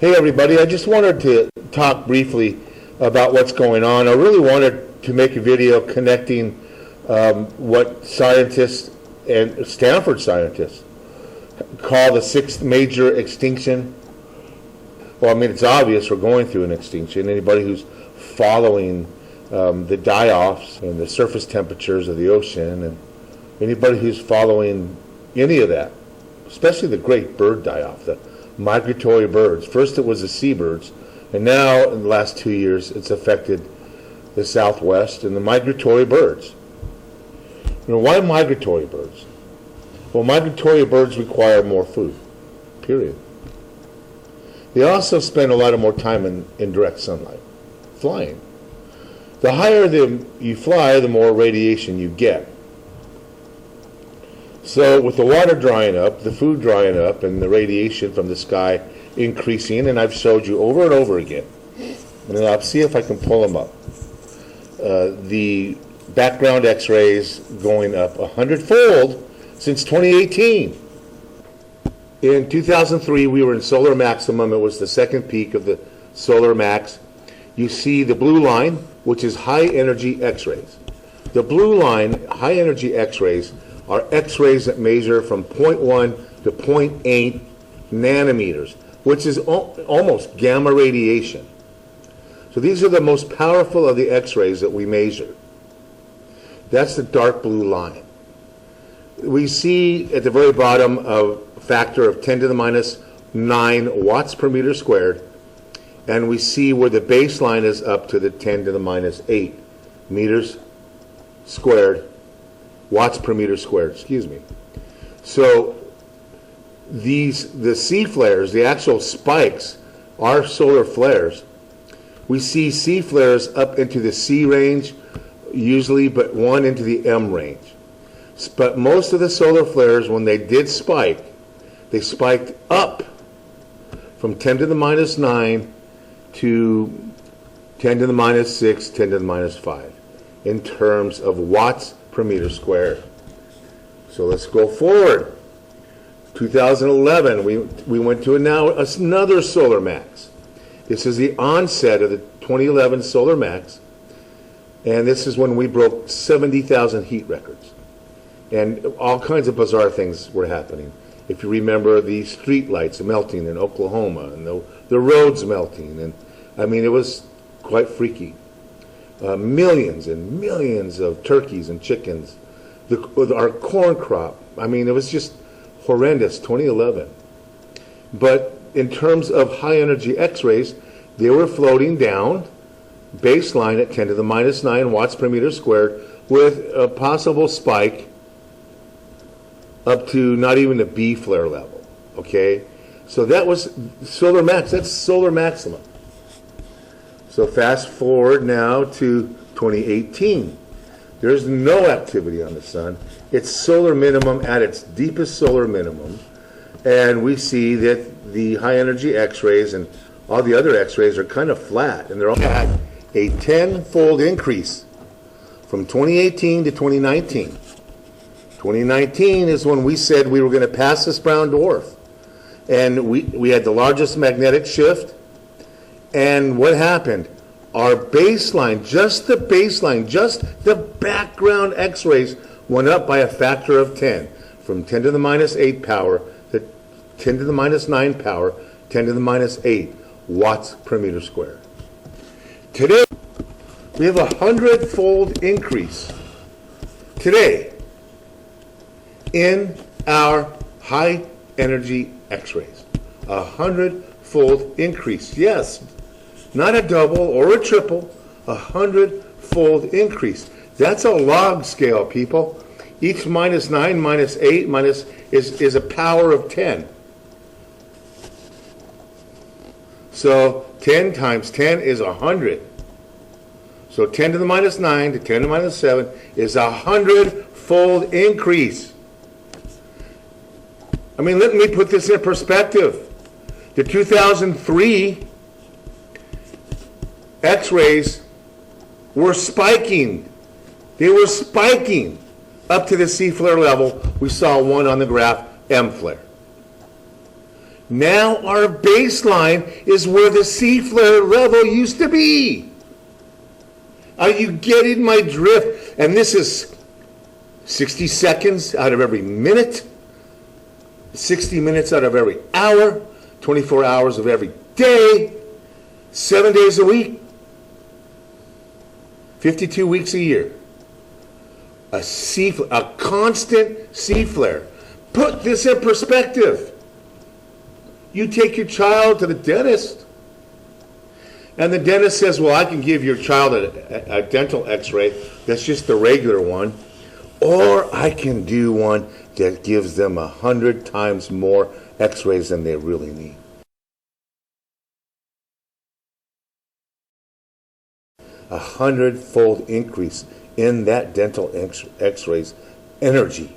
Hey everybody, I just wanted to talk briefly about what's going on. I really wanted to make a video connecting what scientists and Stanford scientists call the sixth major extinction. Well, I mean, it's obvious we're going through an extinction. Anybody who's following the die-offs and the surface temperatures of the ocean, and anybody who's following any of that, especially the great bird die-off, the migratory birds. First it was the seabirds, and now in the last 2 years it's affected the Southwest and the migratory birds. You know, why migratory birds? Well, migratory birds require more food, period. They also spend a lot of more time in direct sunlight, flying. The higher you fly, the more radiation you get. So with the water drying up, the food drying up, and the radiation from the sky increasing, and I've showed you over and over again, and I'll see if I can pull them up, the background X-rays going up 100-fold since 2018. In 2003, we were in solar maximum. It was the second peak of the solar max. You see the blue line, which is high energy X-rays. The blue line, high energy X-rays, are X-rays that measure from 0.1 to 0.8 nanometers, which is almost gamma radiation. So these are the most powerful of the X-rays that we measure. That's the dark blue line. We see at the very bottom a factor of 10 to the minus 9 watts per meter squared, and we see where the baseline is up to the 10 to the minus 8 meters squared, watts per meter squared, excuse me. So the C flares, the actual spikes, are solar flares. We see C flares up into the C range, usually, but one into the M range. But most of the solar flares, when they did spike, they spiked up from 10 to the minus 9 to 10 to the minus 6, 10 to the minus 5 in terms of watts per meter squared. So let's go forward. 2011, we went to another solar max. This is the onset of the 2011 solar max, and this is when we broke 70,000 heat records. And all kinds of bizarre things were happening. If you remember the street lights melting in Oklahoma, and the roads melting, and I mean, it was quite freaky. Millions and millions of turkeys and chickens. Our corn crop, I mean, it was just horrendous, 2011. But in terms of high energy X-rays, they were floating down, baseline at 10 to the minus 9 watts per meter squared, with a possible spike up to not even a B flare level, okay? So that was solar max, that's solar maximum. So fast forward now to 2018. There's no activity on the sun. It's solar minimum at its deepest solar minimum. And we see that the high energy X-rays and all the other X-rays are kind of flat. And they're all at a 10-fold increase from 2018 to 2019. 2019 is when we said we were going to pass this brown dwarf. And we had the largest magnetic shift. And what happened? Our baseline, just the background X-rays went up by a factor of 10, from 10 to the minus 8 power to 10 to the minus 9 power, 10 to the minus 8 watts per meter squared. Today, we have 100-fold increase today in our high energy X-rays. 100-fold increase, yes. Not a double or a triple, 100-fold increase. That's a log scale, people. Each minus 9, minus 8, is a power of 10. So 10 times 10 is 100. So 10 to the minus 9 to 10 to the minus 7 is 100-fold increase. I mean, let me put this in perspective. The 2003 X-rays were spiking. They were spiking up to the C flare level. We saw one on the graph, M flare. Now our baseline is where the C-flare level used to be. Are you getting my drift? And this is 60 seconds out of every minute, 60 minutes out of every hour, 24 hours of every day, 7 days a week, 52 weeks a year. A constant C-flare. Put this in perspective. You take your child to the dentist, and the dentist says, well, I can give your child a dental x-ray that's just the regular one, or I can do one that gives them 100 times more x-rays than they really need. A 100-fold increase in that dental x-rays energy.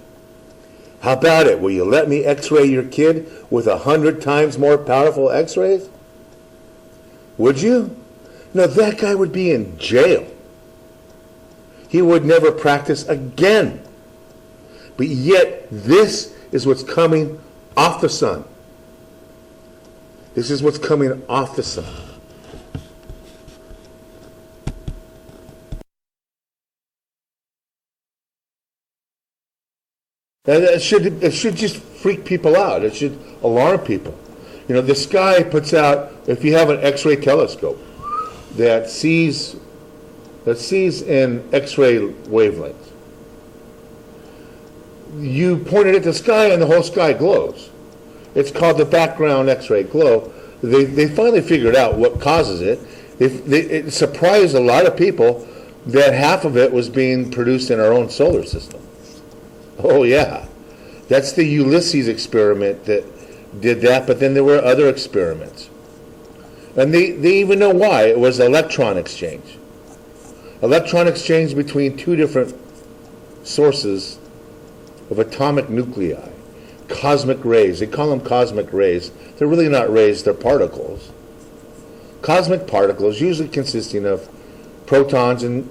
How about it? Will you let me x-ray your kid with 100 times more powerful x-rays? Would you? No, that guy would be in jail. He would never practice again. But yet, this is what's coming off the sun. This is what's coming off the sun. And it should just freak people out. It should alarm people. You know, this guy puts out, if you have an X-ray telescope that sees in X-ray wavelengths, you point it at the sky and the whole sky glows. It's called the background X-ray glow. They finally figured out what causes it. It surprised a lot of people that half of it was being produced in our own solar system. Oh yeah, that's the Ulysses experiment that did that, but then there were other experiments. And they even know why. It was electron exchange. Electron exchange between two different sources of atomic nuclei. Cosmic rays. They call them cosmic rays. They're really not rays, they're particles. Cosmic particles, usually consisting of protons and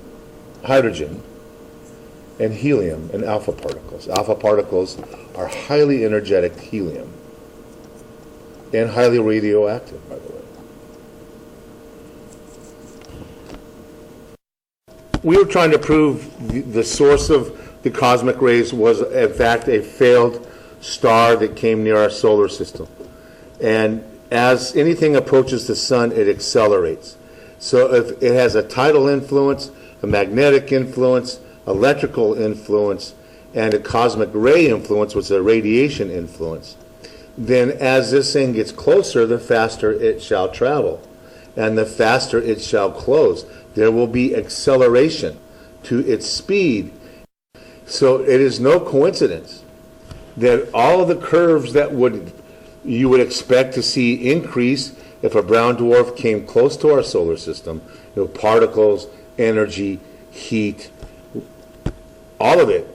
hydrogen, and helium and alpha particles. Alpha particles are highly energetic helium and highly radioactive, by the way. We were trying to prove the source of the cosmic rays was, in fact, a failed star that came near our solar system. And as anything approaches the sun, it accelerates. So if it has a tidal influence, a magnetic influence, electrical influence, and a cosmic ray influence, which is a radiation influence, then as this thing gets closer, the faster it shall travel, and the faster it shall close. There will be acceleration to its speed. So it is no coincidence that all of the curves that you would expect to see increase if a brown dwarf came close to our solar system, particles, energy, heat, all of it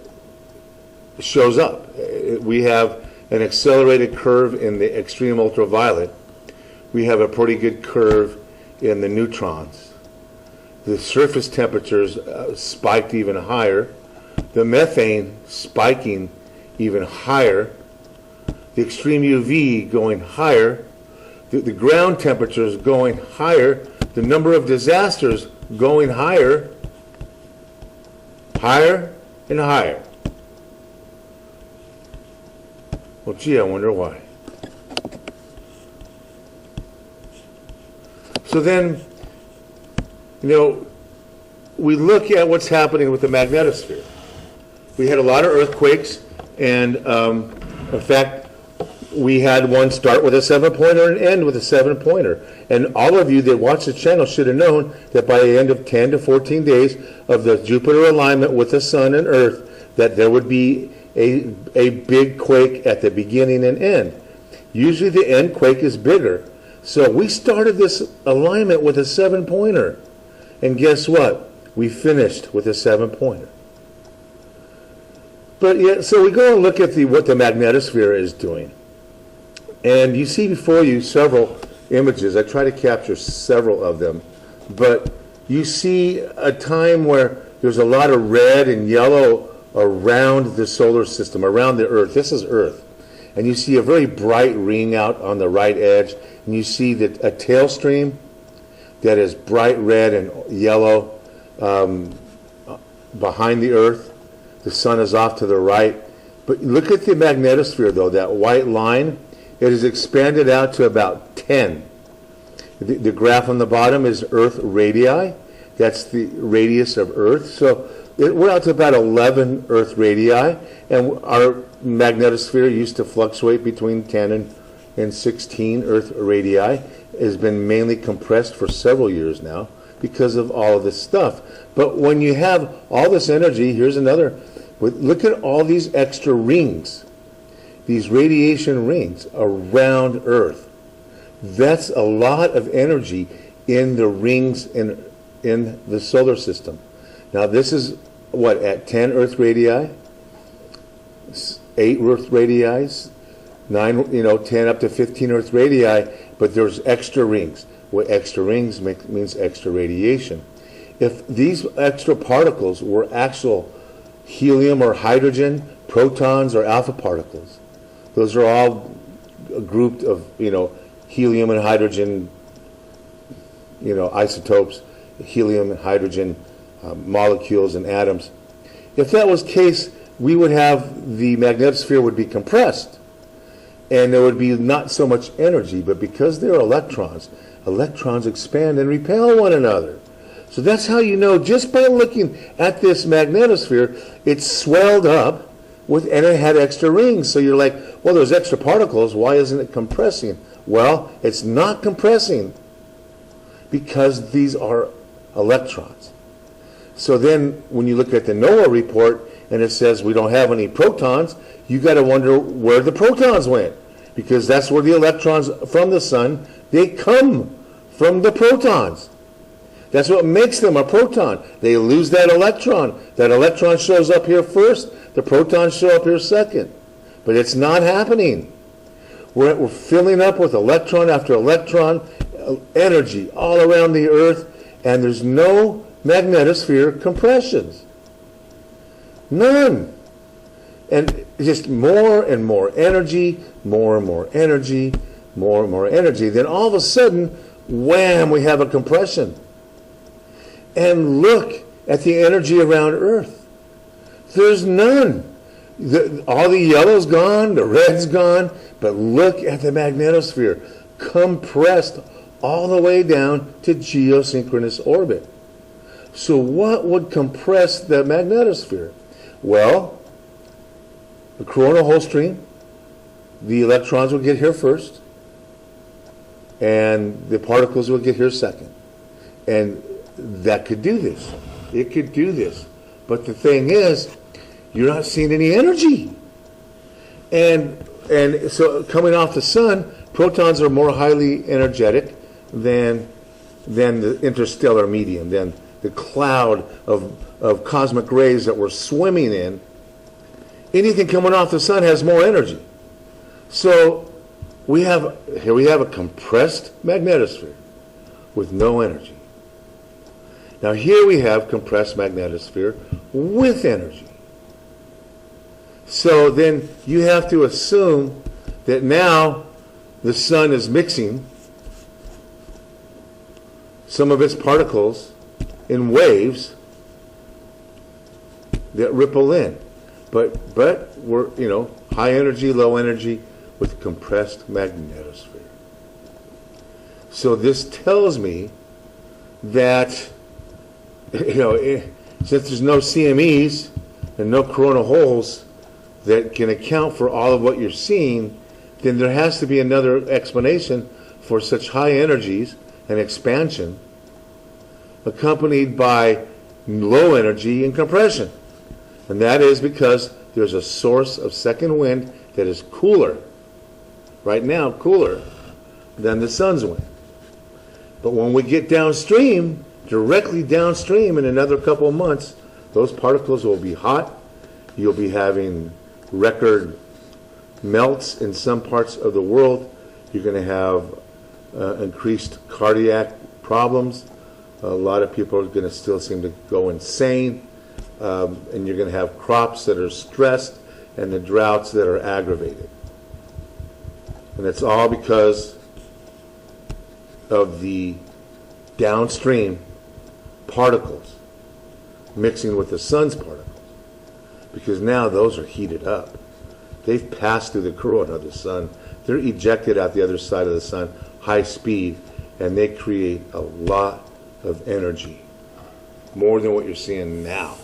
shows up. We have an accelerated curve in the extreme ultraviolet. We have a pretty good curve in the neutrons. The surface temperatures spiked even higher. The methane spiking even higher. The extreme UV going higher. The ground temperatures going higher. The number of disasters going higher. Higher and higher. Well, gee, I wonder why. So then, we look at what's happening with the magnetosphere. We had a lot of earthquakes, and in fact, we had one start with a 7-pointer and end with a 7-pointer. And all of you that watch the channel should have known that by the end of 10 to 14 days of the Jupiter alignment with the sun and earth, that there would be a big quake at the beginning and end. Usually the end quake is bigger. So we started this alignment with a 7-pointer. And guess what? We finished with a 7-pointer. But yet, so we go and look at what the magnetosphere is doing. And you see before you several images. I try to capture several of them. But you see a time where there's a lot of red and yellow around the solar system, around the Earth. This is Earth. and you see a very bright ring out on the right edge, and you see that a tail stream that is bright red and yellow behind the Earth. The sun is off to the right. But look at the magnetosphere, though, that white line. It is expanded out to about 10. The graph on the bottom is Earth radii. That's the radius of Earth. So we're out to about 11 Earth radii, and our magnetosphere used to fluctuate between 10 and 16 Earth radii. It has been mainly compressed for several years now because of all of this stuff. But when you have all this energy, here's another. Look at all these extra rings, these radiation rings around Earth. That's a lot of energy in the rings in the solar system. Now this is what, at 10 Earth radii, 8 Earth radii, 9, 10 up to 15 Earth radii, but there's extra rings. What extra rings means extra radiation. If these extra particles were actual helium or hydrogen, protons or alpha particles, those are all grouped of, helium and hydrogen, isotopes, helium and hydrogen molecules and atoms. If that was the case, we would have, the magnetosphere would be compressed, and there would be not so much energy, but because they're electrons, electrons expand and repel one another. So that's how you know, just by looking at this magnetosphere, it's swelled up and it had extra rings. So you're like, well, there's extra particles, why isn't it compressing? Well, it's not compressing because these are electrons. So then when you look at the NOAA report and it says we don't have any protons, you got to wonder where the protons went, because that's where the electrons from the sun, they come from the protons. That's what makes them a proton. They lose that electron. That electron shows up here first. The protons show up here second. But it's not happening. We're filling up with electron after electron, energy all around the Earth, and there's no magnetosphere compressions. None. And just more and more energy, more and more energy, more and more energy. Then all of a sudden, wham, we have a compression. And look at the energy around Earth. There's none. All the yellow's gone, the red's gone, but look at the magnetosphere, compressed all the way down to geosynchronous orbit. So what would compress the magnetosphere? Well, the coronal hole stream, the electrons will get here first, and the particles will get here second. And that could do this. It could do this. But the thing is, you're not seeing any energy. And so coming off the sun, protons are more highly energetic than the interstellar medium, than the cloud of cosmic rays that we're swimming in. Anything coming off the sun has more energy. So here we have a compressed magnetosphere with no energy. Now here we have compressed magnetosphere with energy. So then you have to assume that now the sun is mixing some of its particles in waves that ripple in. But we're, high energy, low energy with compressed magnetosphere. So this tells me that, since there's no CMEs and no coronal holes that can account for all of what you're seeing, then there has to be another explanation for such high energies and expansion accompanied by low energy and compression. And that is because there's a source of second wind that is cooler, right now cooler, than the sun's wind. But when we get downstream, directly downstream in another couple of months, those particles will be hot. You'll be having record melts in some parts of the world. You're going to have increased cardiac problems. A lot of people are going to still seem to go insane. And you're going to have crops that are stressed and the droughts that are aggravated. And it's all because of the downstream particles mixing with the sun's particles. Because now those are heated up. They've passed through the corona of the sun. They're ejected out the other side of the sun, high speed, and they create a lot of energy. More than what you're seeing now.